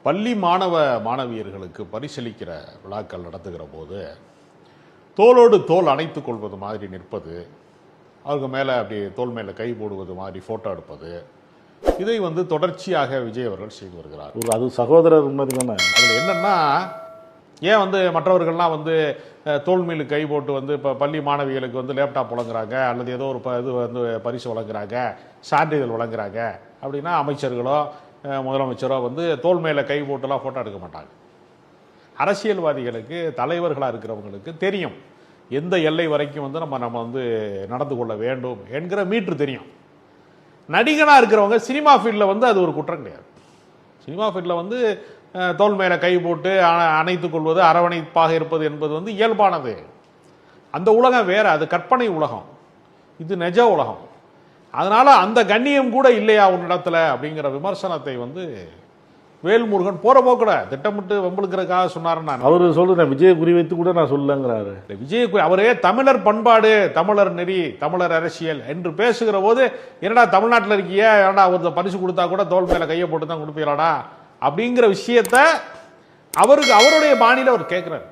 பள்ளி மாணவியர்களுக்கு பரிசளிக்கிற விழாக்கள் நடத்துகிற போது தோளோடு தோல் அணைத்துக் கொள்வது மாதிரி நிற்பது, அவங்க மேலே அப்படி தோல் மேலே கை போடுவது மாதிரி ஃபோட்டோ எடுப்பது, இதை தொடர்ச்சியாக விஜய் அவர்கள் செய்து வருகிறார். அது சகோதரர் மாதிரி தானே. அதில் என்னன்னா, ஏன் மற்றவர்கள்லாம் தோல் மேல் கை போட்டு இப்போ பள்ளி மாணவிகளுக்கு லேப்டாப் வழங்குறாங்க அல்லது ஏதோ ஒரு இது பரிசு வழங்குறாங்க, சான்றிதழ் வழங்குறாங்க அப்படின்னா அமைச்சர்களோ முதலமைச்சரோ தோல் மேலே கை போட்டுலாம் ஃபோட்டோ எடுக்க மாட்டாங்க. அரசியல்வாதிகளுக்கு தலைவர்களாக இருக்கிறவங்களுக்கு தெரியும் எந்த எல்லை வரைக்கும் நம்ம நடந்து கொள்ள வேண்டும் என்கிற மீட்ரு தெரியும். நடிகனாக இருக்கிறவங்க சினிமா ஃபீல்டில் அது ஒரு குற்றம் கிடையாது. சினிமா ஃபீல்டில் தோல் மேலே கை போட்டு அணைத்துக் கொள்வது, அரவணைப்பாக இருப்பது என்பது இயல்பானது. அந்த உலகம் வேற, அது கற்பனை உலகம், இது நிஜ உலகம். அதனால அந்த கண்ணியம் கூட இல்லையா உன்னிடத்துல அப்படிங்கிற விமர்சனத்தை வேல்முருகன் போற போக்கட திட்டமிட்டு வம்பளுக்கிறதுக்காக சொன்னாருன்னு அவரு சொல்றேன். விஜய குறிவைத்து கூட நான் சொல்லங்கிறாரு. விஜய் அவரே தமிழர் பண்பாடு, தமிழர் நெறி, தமிழர் அரசியல் என்று பேசுகிற போது, என்னடா தமிழ்நாட்டில் இருக்கிய, ஏடா ஒரு பரிசு கொடுத்தா கூட தோல் மேல கையை போட்டு தான் கொடுப்பீங்களாடா அப்படிங்கிற விஷயத்த அவருடைய பாணியில அவர் கேட்கிறாரு.